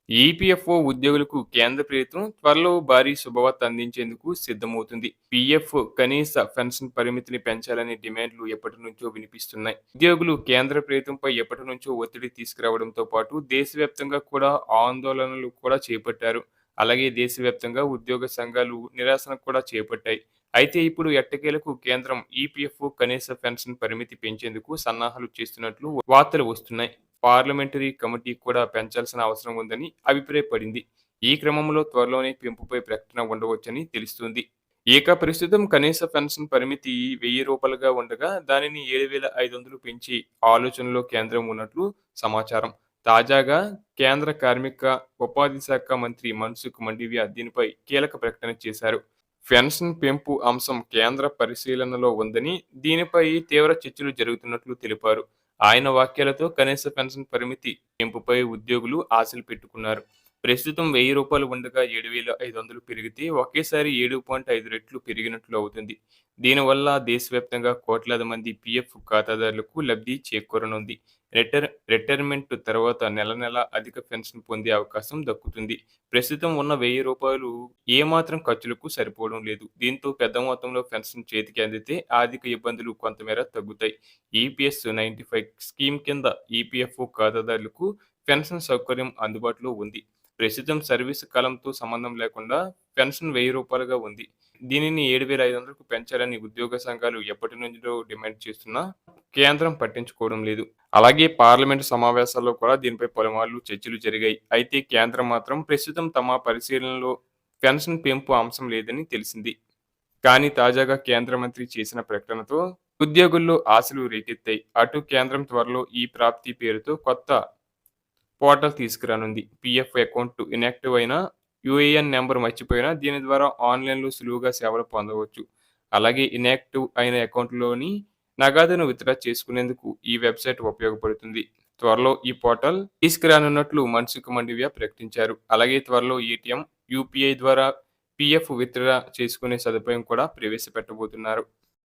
EPFO ఉద్యోగులకు కేంద్ర ప్రభుత్వం త్వరలో భారీ శుభవార్త అందించేందుకు సిద్ధమవుతుంది. పీఎఫ్ కనీస పెన్షన్ పరిమితిని పెంచాలనే డిమాండ్లు ఎప్పటి నుంచో వినిపిస్తున్నాయి. ఉద్యోగులు కేంద్ర ప్రభుత్వంపై ఎప్పటి నుంచో ఒత్తిడి తీసుకురావడంతో పాటు దేశవ్యాప్తంగా కూడా ఆందోళనలు కూడా చేపట్టారు. అలాగే దేశవ్యాప్తంగా ఉద్యోగ సంఘాలు నిరసన కూడా చేపట్టాయి. అయితే ఇప్పుడు ఎట్టకేలకు కేంద్రం ఈపీఎఫ్ఓ కనీస పెన్షన్ పరిమితి పెంచేందుకు సన్నాహాలు చేస్తున్నట్లు వార్తలు వస్తున్నాయి. పార్లమెంటరీ కమిటీ కూడా పెంచాల్సిన అవసరం ఉందని అభిప్రాయపడింది. ఈ క్రమంలో త్వరలోనే పెంపుపై ప్రకటన ఉండవచ్చని తెలుస్తుంది. ఇక ప్రస్తుతం కనీస పెన్షన్ పరిమితి రూ. 1000గా ఉండగా దానిని 7,500 పెంచి ఆలోచనలో కేంద్రం ఉన్నట్లు సమాచారం. తాజాగా కేంద్ర కార్మిక, ఉపాధి శాఖ మంత్రి మన్సుఖ్ మండవియా దీనిపై కీలక ప్రకటన చేశారు. పెన్షన్ పెంపు అంశం కేంద్ర పరిశీలనలో ఉందని, దీనిపై తీవ్ర చర్చలు జరుగుతున్నట్లు తెలిపారు. ఆయన వాక్యాలతో కనీస పెన్షన్ పరిమితి పెంపుపై ఉద్యోగులు ఆశలు పెట్టుకున్నారు. ప్రస్తుతం రూ. 1000 ఉండగా 7,500 పెరిగితే ఒకేసారి 7.5 రెట్లు పెరిగినట్లు అవుతుంది. దీనివల్ల దేశవ్యాప్తంగా కోట్లాది మంది పీఎఫ్ ఖాతాదారులకు లబ్ధి చేకూరనుంది. రిటైర్మెంట్ తర్వాత నెల నెలా అధిక పెన్షన్ పొందే అవకాశం దక్కుతుంది. ప్రస్తుతం ఉన్న రూ. 1000 ఏమాత్రం ఖర్చులకు సరిపోవడం లేదు. దీంతో పెద్ద మొత్తంలో పెన్షన్ చేతికి అందితే ఆర్థిక ఇబ్బందులు కొంతమేర తగ్గుతాయి. ఈపీఎస్ 95 స్కీమ్ కింద ఈపీఎఫ్ఓ ఖాతాదారులకు పెన్షన్ సౌకర్యం అందుబాటులో ఉంది. ప్రస్తుతం సర్వీసు కాలంతో సంబంధం లేకుండా పెన్షన్ రూ. 1000గా ఉంది. దీనిని 7,500కు పెంచాలని ఉద్యోగ సంఘాలు ఎప్పటి నుంచో డిమాండ్ చేస్తున్నా కేంద్రం పట్టించుకోవడం లేదు. అలాగే పార్లమెంటు సమావేశాల్లో కూడా దీనిపై పలుమార్లు చర్చలు జరిగాయి. అయితే కేంద్రం మాత్రం ప్రస్తుతం తమ పరిశీలనలో పెన్షన్ పెంపు అంశం లేదని తెలిసింది. కానీ తాజాగా కేంద్ర మంత్రి చేసిన ప్రకటనతో ఉద్యోగుల్లో ఆశలు రేకెత్తాయి. అటు కేంద్రం త్వరలో ఈ ప్రాప్తి పేరుతో కొత్త పోర్టల్ తీసుకురానుంది. పీఎఫ్ అకౌంట్ ఇన్యాక్టివ్ అయినా, యూఏఎన్ నెంబర్ మర్చిపోయినా దీని ద్వారా ఆన్‌లైన్‌లో సులువుగా సేవలు పొందవచ్చు. అలాగే ఇన్యాక్టివ్ అయిన అకౌంట్‌లోని నగదును విత్‌డ్రా చేసుకునేందుకు ఈ వెబ్‌సైట్ ఉపయోగపడుతుంది. త్వరలో ఈ పోర్టల్ తీసుకురానున్నట్లు మన్సుఖ్ మండవియా ప్రకటించారు. అలాగే త్వరలో ఏటీఎం, యూపీఐ ద్వారా పీఎఫ్ విత్‌డ్రా చేసుకునే సదుపాయం కూడా ప్రవేశపెట్టబోతున్నారు.